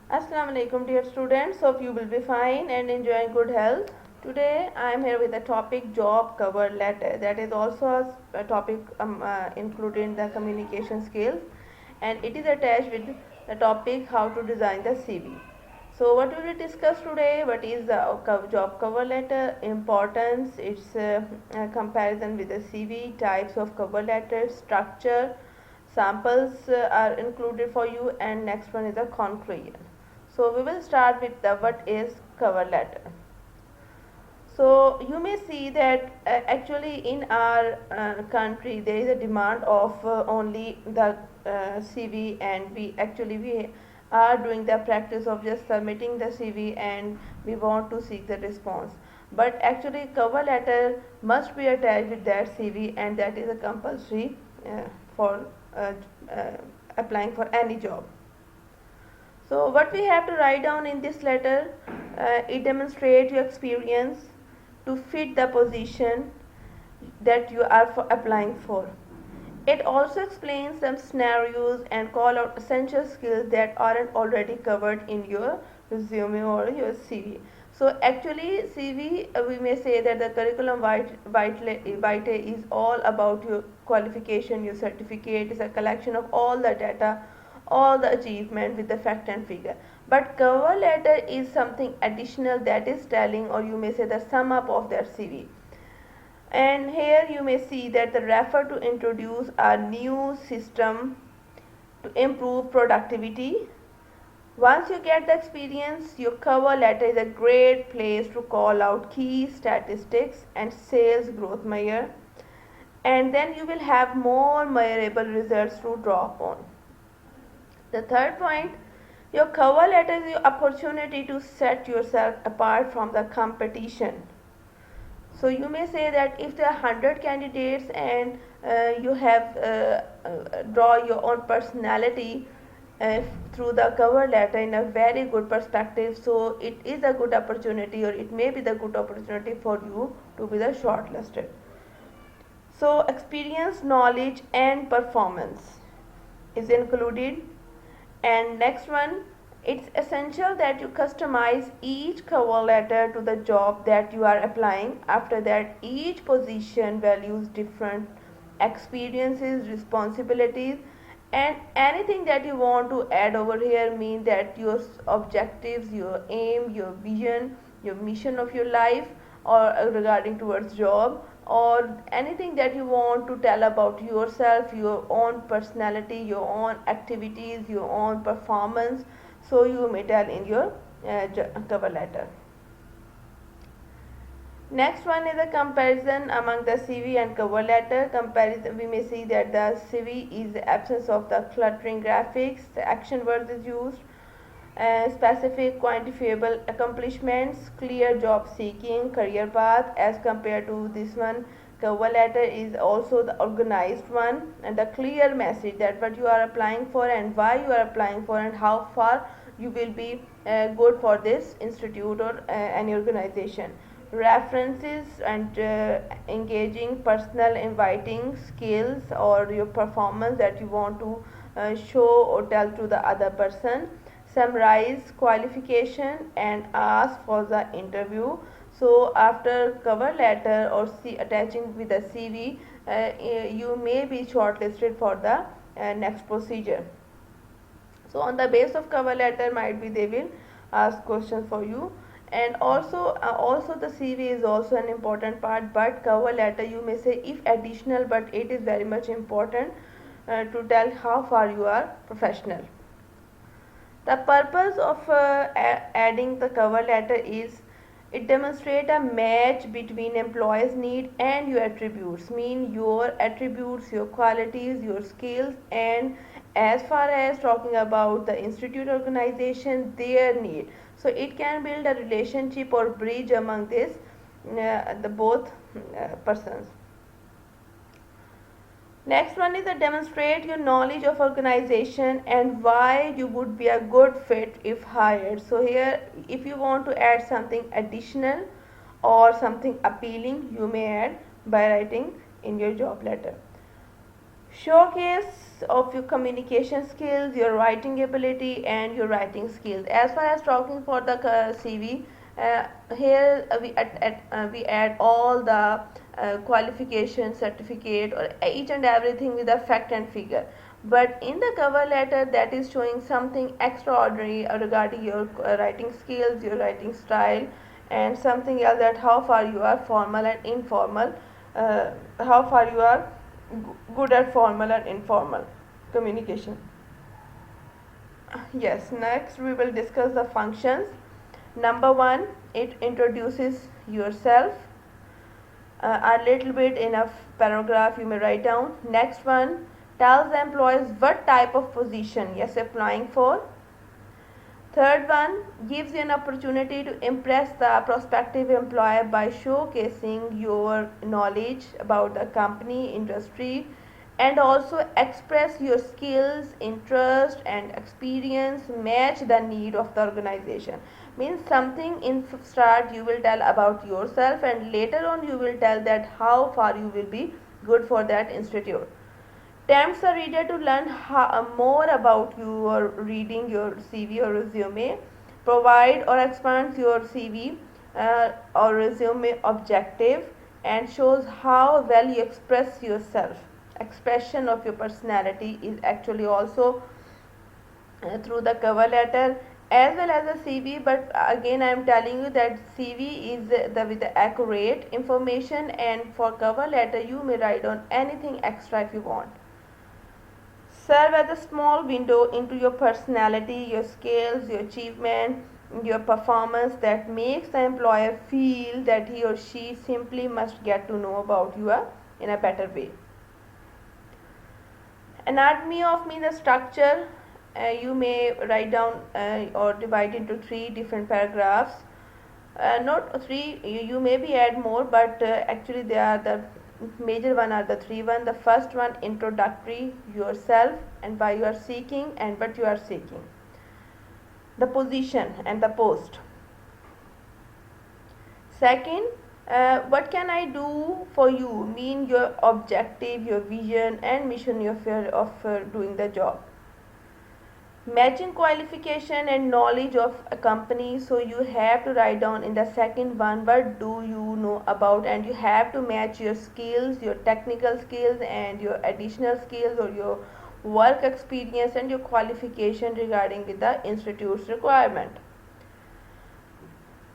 Assalamu alaikum dear students. Hope you will be fine and enjoying good health. Today I am here with the topic job cover letter. That is also a topic included in the communication skills, and it is attached with the topic how to design the CV. So what we will discuss today, what is the job cover letter, importance, its comparison with the CV, types of cover letters, structure, samples are included for you, and next one is the conclusion. So we will start with the what is cover letter. So you may see that actually in our country there is a demand of only the CV, and we are doing the practice of just submitting the CV and we want to seek the response. But actually cover letter must be attached with that CV, and that is a compulsory for uh, uh, applying for any job. So what we have to write down in this letter, it demonstrates your experience to fit the position that you are applying for. It also explains some scenarios and call out essential skills that aren't already covered in your resume or your CV. So actually CV, we may say that the curriculum vitae is all about your qualification, your certificate is a collection of all the data, all the achievement with the fact and figure. But cover letter is something additional that is telling, or you may say the sum up of their CV. And here you may see that the refer to introduce a new system to improve productivity. Once you get the experience, your cover letter is a great place to call out key statistics and sales growth measure, and then you will have more measurable results to draw upon. The third point, your cover letter is your opportunity to set yourself apart from the competition. So you may say that if there are 100 candidates and you have draw your own personality through the cover letter in a very good perspective, so it is a good opportunity, or it may be the good opportunity for you to be the shortlisted. So experience, knowledge and performance is included. And next one, it's essential that you customize each cover letter to the job that you are applying. After that, each position values different experiences, responsibilities, and anything that you want to add over here mean that your objectives, your aim, your vision, your mission of your life, or regarding towards job, or anything that you want to tell about yourself, your own personality, your own activities, your own performance, so you may tell in your cover letter. Next one is a comparison among the CV and cover letter. Comparison, we may see that the CV is the absence of the cluttering graphics, the action words is used, specific quantifiable accomplishments, clear job seeking, career path. As compared to this one, cover letter is also the organized one and the clear message that what you are applying for and why you are applying for and how far you will be good for this institute or any organization. References and engaging personal inviting skills or your performance that you want to show or tell to the other person. Summarize qualification and ask for the interview. So after cover letter or attaching with the CV, you may be shortlisted for the next procedure. So on the base of cover letter, might be they will ask questions for you. And also the CV is also an important part, but cover letter you may say if additional, but it is very much important to tell how far you are professional. The purpose of adding the cover letter is it demonstrates a match between employee's need and your attributes, mean your attributes, your qualities, your skills, and as far as talking about the institute organization, their need. So it can build a relationship or bridge among this the both persons. Next one is a demonstrate your knowledge of organization and why you would be a good fit if hired. So here if you want to add something additional or something appealing, you may add by writing in your job letter. Showcase of your communication skills, your writing ability, and your writing skills. As far as talking for the CV, here we add all the qualification, certificate, or each and everything with a fact and figure. But in the cover letter, that is showing something extraordinary regarding your writing skills, your writing style, and something else, that how far you are formal and informal, how far you are good at formal and informal communication. Yes, next we will discuss the functions. Number one, it introduces yourself. A little bit in a paragraph you may write down. Next one, tells the employees what type of position yes applying for. Third one, gives you an opportunity to impress the prospective employer by showcasing your knowledge about the company, industry, and also express your skills, interest, and experience match the need of the organization. Means something in start you will tell about yourself, and later on you will tell that how far you will be good for that institute. Tempts the reader to learn more about you or reading your CV or resume. Provide or expands your CV or resume objective, and shows how well you express yourself. Expression of your personality is actually also through the cover letter as well as the CV. But again I am telling you that CV is with the accurate information, and for cover letter you may write on anything extra if you want. Serve as a small window into your personality, your skills, your achievement, your performance, that makes the employer feel that he or she simply must get to know about you in a better way. Anatomy of mean the structure, you may write down or divide into three different paragraphs. Not three, you maybe add more, but actually they are the major one are the three one. The first one, introductory, yourself and why you are seeking and what you are seeking. The position and the post. Second, what can I do for you, mean your objective, your vision and mission of doing the job. Matching qualification and knowledge of a company, so you have to write down in the second one what do you know about, and you have to match your skills, your technical skills and your additional skills or your work experience and your qualification regarding with the institute's requirement.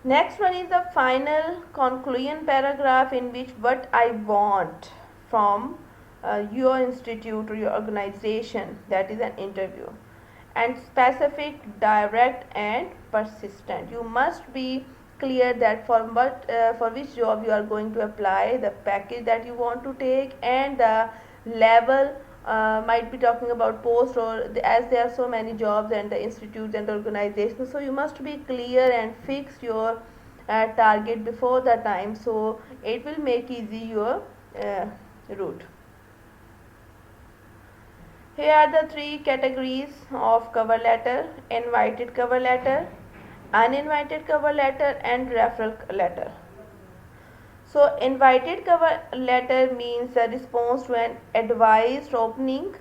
Next one is the final conclusion paragraph, in which what I want from your institute or your organization, that is an interview. And specific, direct and persistent. You must be clear that for which job you are going to apply, the package that you want to take, and the level. Might be talking about post, or as there are so many jobs and the institutes and organizations, so you must be clear and fix your target before the time, so it will make easy your route. Here are the three categories of cover letter: invited cover letter, uninvited cover letter and referral letter. So invited cover letter means a response to an advised opening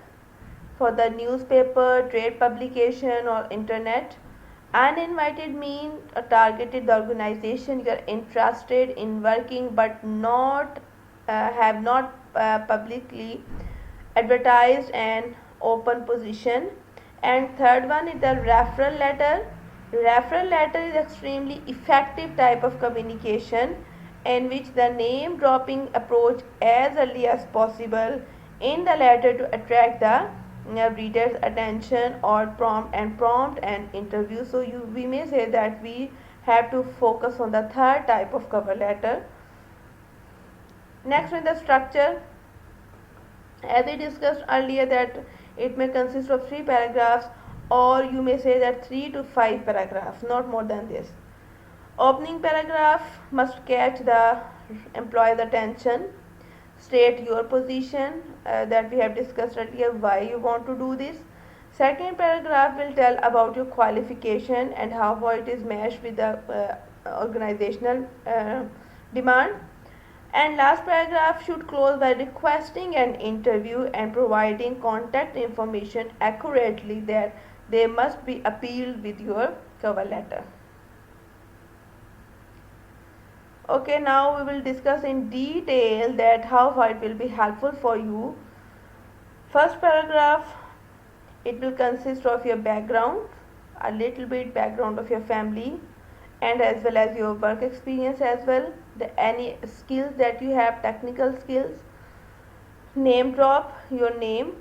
for the newspaper, trade publication or internet. Uninvited means a targeted organization you are interested in working but not have not publicly advertised an open position. And third one is the referral letter. Referral letter is extremely effective type of communication in which the name dropping approach as early as possible in the letter to attract the reader's attention or prompt an interview. So we may say that we have to focus on the third type of cover letter. Next, in the structure, as we discussed earlier, that it may consist of 3 paragraphs, or you may say that 3 to 5 paragraphs, not more than this. Opening paragraph must catch the employee's attention. State your position that we have discussed earlier, why you want to do this. Second paragraph will tell about your qualification and how it is matched with the organizational demand. And last paragraph should close by requesting an interview and providing contact information accurately that they must be appealed with your cover letter. Okay, now we will discuss in detail that how it will be helpful for you. First paragraph, it will consist of your background, a little bit background of your family, and as well as your work experience as well, any skills that you have, technical skills. Name drop your name,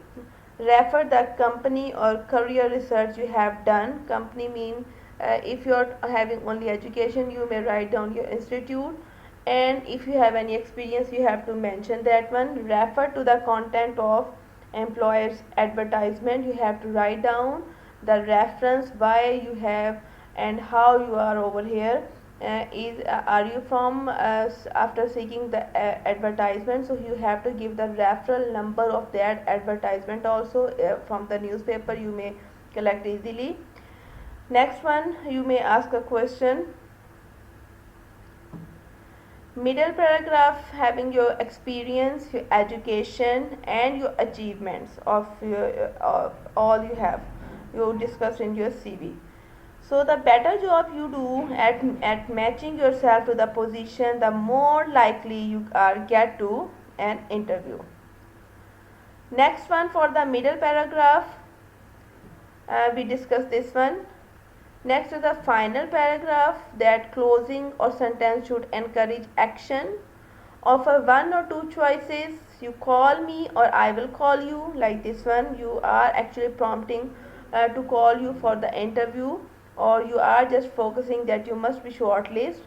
refer the company or career research you have done. Company mean if you are having only education, you may write down your institute, and if you have any experience, you have to mention that one. Refer to the content of employer's advertisement, you have to write down the reference, why you have and how you are over here. Are you from after seeking the advertisement, so you have to give the referral number of that advertisement also. From the newspaper you may collect easily. Next one, you may ask a question. Middle paragraph having your experience, your education and your achievements of your all you discussed in your CV. So the better job you do at matching yourself to the position, the more likely you are get to an interview. Next one, for the middle paragraph, we discussed this one. Next is the final paragraph, that closing or sentence should encourage action. Offer one or two choices, you call me or I will call you, like this one. You are actually prompting to call you for the interview, or you are just focusing that you must be shortlisted.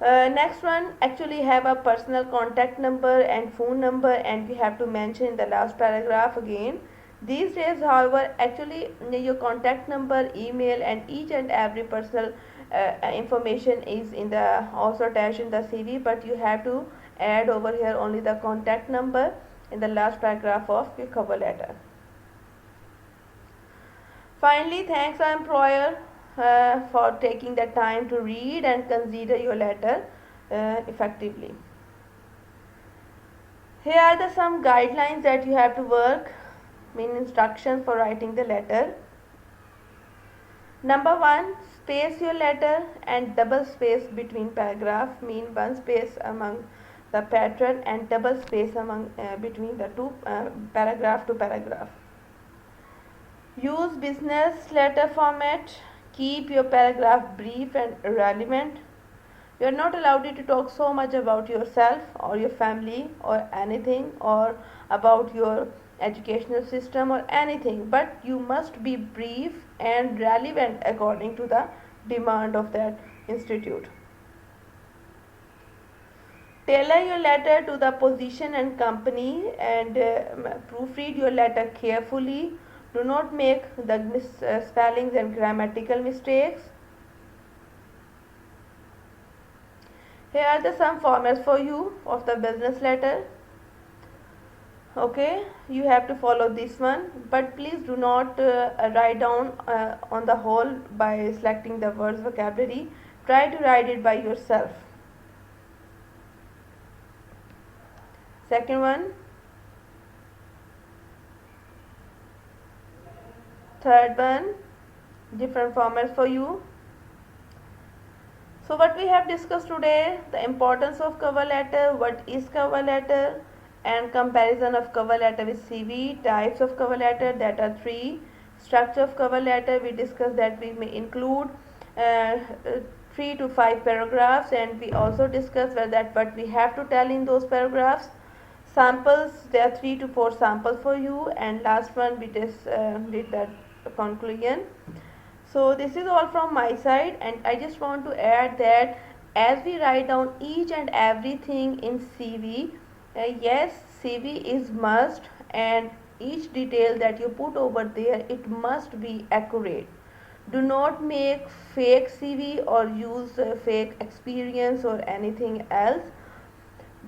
Next one, actually have a personal contact number and phone number, and we have to mention in the last paragraph again. These days, however, actually your contact number, email and each and every personal information is in the also attached in the CV, but you have to add over here only the contact number in the last paragraph of your cover letter. Finally, thanks our employer for taking the time to read and consider your letter effectively. Here are some guidelines that you have to work, mean instructions for writing the letter. Number 1, space your letter and double space between paragraph, mean one space among the pattern and double space among between the two paragraph to paragraph. Use business letter format. Keep your paragraph brief and relevant. You are not allowed to talk so much about yourself or your family or anything, or about your educational system or anything, but you must be brief and relevant according to the demand of that institute. Tailor your letter to the position and company, and proofread your letter carefully. Do not make the spellings and grammatical mistakes. Here are some formats for you of the business letter. Okay, you have to follow this one, but please do not write down on the whole by selecting the words vocabulary. Try to write it by yourself. Second one. Third one, different formats for you. So what we have discussed today, the importance of cover letter, what is cover letter, and comparison of cover letter with CV, types of cover letter, that are 3. Structure of cover letter, we discussed that we may include 3 to 5 paragraphs, and we also discussed what we have to tell in those paragraphs. Samples, there are 3 to 4 samples for you, and last one we just did that conclusion. So this is all from my side, and I just want to add that as we write down each and everything in CV, yes, CV is must, and each detail that you put over there, it must be accurate. Do not make fake CV or use fake experience or anything else,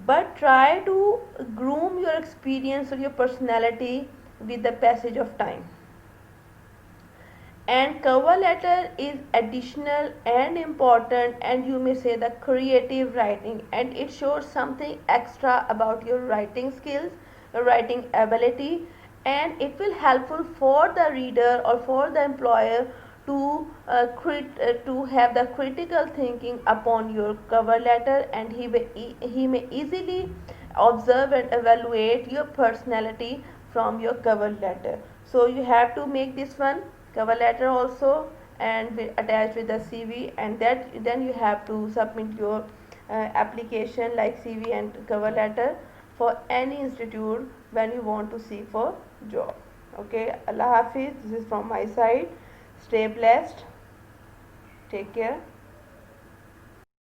but try to groom your experience or your personality with the passage of time. And cover letter is additional and important, and you may say the creative writing, and it shows something extra about your writing skills, your writing ability, and it will helpful for the reader or for the employer to to have the critical thinking upon your cover letter, and he may easily observe and evaluate your personality from your cover letter. So you have to make this one cover letter also, and attached with the CV, and that then you have to submit your application like CV and cover letter for any institute when you want to seek for job. Okay, Allah Hafiz. This is from my side. Stay blessed. Take care.